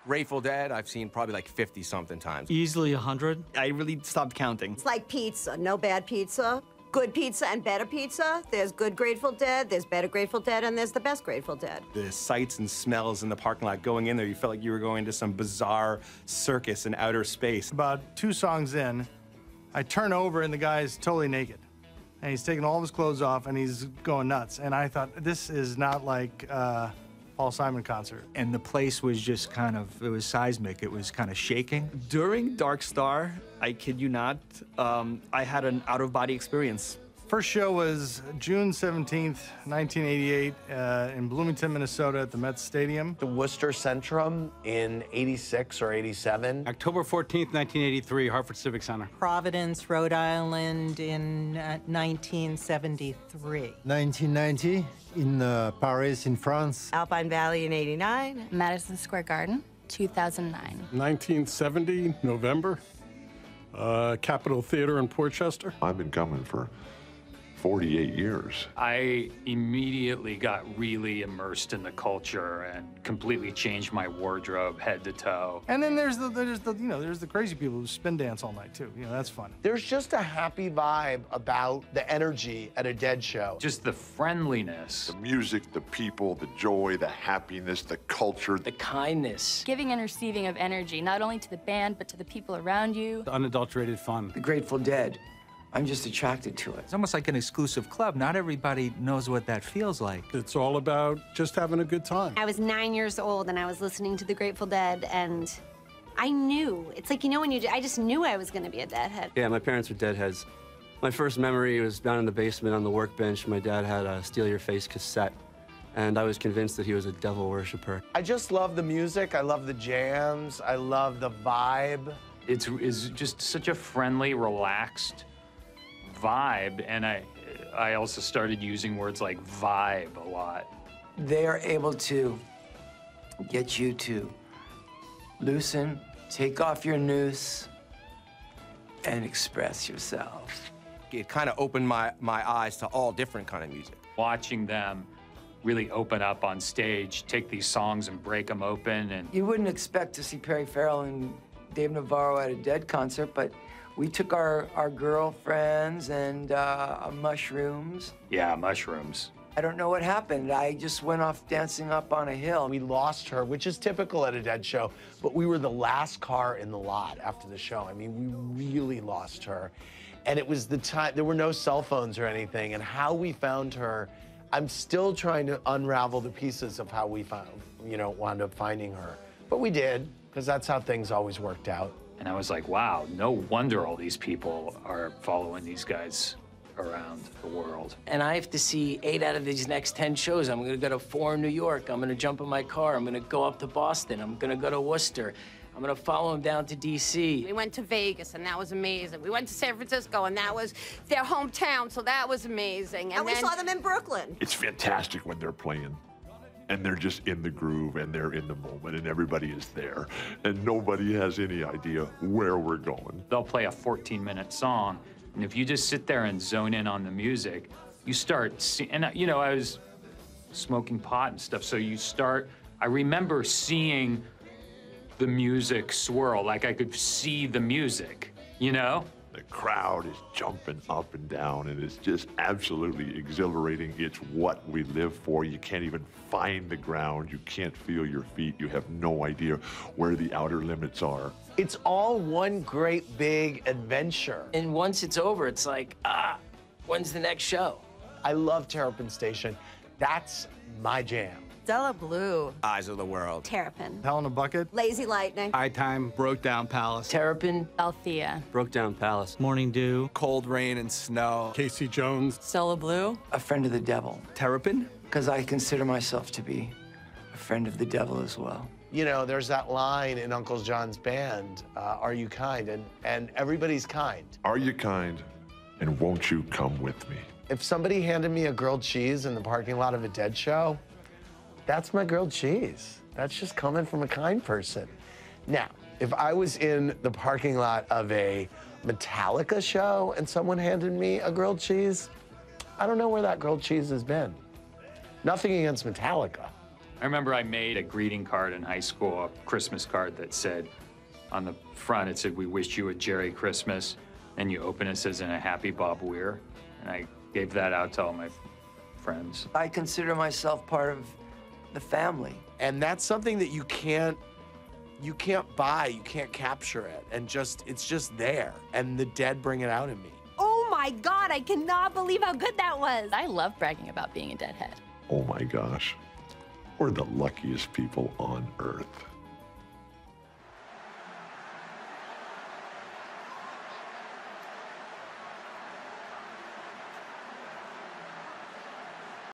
Grateful Dead, I've seen probably like 50-something times. Easily 100. I really stopped counting. It's like pizza, no bad pizza. Good pizza and better pizza. There's good Grateful Dead, there's better Grateful Dead, and there's the best Grateful Dead. The sights and smells in the parking lot, going in there, you felt like you were going to some bizarre circus in outer space. About 2 songs in, I turn over and the guy's totally naked. And he's taking all of his clothes off and he's going nuts. And I thought, this is not like Paul Simon concert. And the place was just kind of, it was seismic. It was kind of shaking. During Dark Star, I kid you not, I had an out-of-body experience. First show was June 17th, 1988, in Bloomington, Minnesota at the Mets Stadium. The Worcester Centrum in 86 or 87. October 14th, 1983, Hartford Civic Center. Providence, Rhode Island in 1973. 1990 in Paris, in France. Alpine Valley in 89. Madison Square Garden, 2009. 1970, November, Capitol Theater in Portchester. I've been coming for 48 years. I immediately got really immersed in the culture and completely changed my wardrobe head to toe. And then there's the crazy people who spin dance all night too. That's fun. There's just a happy vibe about the energy at a Dead show. Just the friendliness. The music, the people, the joy, the happiness, the culture. The kindness. Giving and receiving of energy, not only to the band, but to the people around you. The unadulterated fun. The Grateful Dead. I'm just attracted to it. It's almost like an exclusive club. Not everybody knows what that feels like. It's all about just having a good time. I was 9 years old and I was listening to the Grateful Dead and I knew. It's like, when I just knew I was going to be a Deadhead. Yeah, my parents were Deadheads. My first memory was down in the basement on the workbench. My dad had a Steal Your Face cassette, and I was convinced that he was a devil worshiper. I just love the music. I love the jams. I love the vibe. It's just such a friendly, relaxed vibe, and I also started using words like vibe a lot. They are able to get you to loosen, take off your noose, and express yourself. It kind of opened my eyes to all different kind of music. Watching them really open up on stage, take these songs and break them open. And you wouldn't expect to see Perry Farrell and Dave Navarro at a Dead concert, but we took our girlfriends and mushrooms. Yeah, mushrooms. I don't know what happened. I just went off dancing up on a hill. We lost her, which is typical at a Dead show, but we were the last car in the lot after the show. I mean, we really lost her. And it was the time, there were no cell phones or anything, and how we found her, I'm still trying to unravel the pieces of how we wound up finding her. But we did, because that's how things always worked out. And I was like, wow, no wonder all these people are following these guys around the world. And I have to see 8 out of these next 10 shows. I'm gonna go to 4 in New York. I'm gonna jump in my car. I'm gonna go up to Boston. I'm gonna go to Worcester. I'm gonna follow them down to DC. We went to Vegas, and that was amazing. We went to San Francisco, and that was their hometown, so that was amazing. And we saw them in Brooklyn. It's fantastic when they're playing. And they're just in the groove, and they're in the moment, and everybody is there. And nobody has any idea where we're going. They'll play a 14-minute song, and if you just sit there and zone in on the music, you start and I was smoking pot and stuff, so I remember seeing the music swirl, like I could see the music, The crowd is jumping up and down, and it's just absolutely exhilarating. It's what we live for. You can't even find the ground. You can't feel your feet. You have no idea where the outer limits are. It's all one great big adventure. And once it's over, it's like, when's the next show? I love Terrapin Station. That's my jam. Stella Blue. Eyes of the World. Terrapin. Hell in a Bucket. Lazy Lightning. High Time. Broke Down Palace. Terrapin. Althea. Broke Down Palace. Morning Dew. Cold Rain and Snow. Casey Jones. Stella Blue. A friend of the devil. Terrapin? Because I consider myself to be a friend of the devil as well. There's that line in Uncle John's band, Are You Kind? And everybody's kind. Are you kind? And won't you come with me? If somebody handed me a grilled cheese in the parking lot of a Dead show, that's my grilled cheese. That's just coming from a kind person. Now, if I was in the parking lot of a Metallica show and someone handed me a grilled cheese, I don't know where that grilled cheese has been. Nothing against Metallica. I remember I made a greeting card in high school, a Christmas card that said, on the front, it said, "We wish you a Jerry Christmas." And you open it, says, "And a happy Bob Weir." And I gave that out to all my friends. I consider myself part of the family. And that's something that you can't buy, you can't capture it. And it's just there. And the Dead bring it out in me. Oh my God, I cannot believe how good that was. I love bragging about being a Deadhead. Oh my gosh. We're the luckiest people on earth.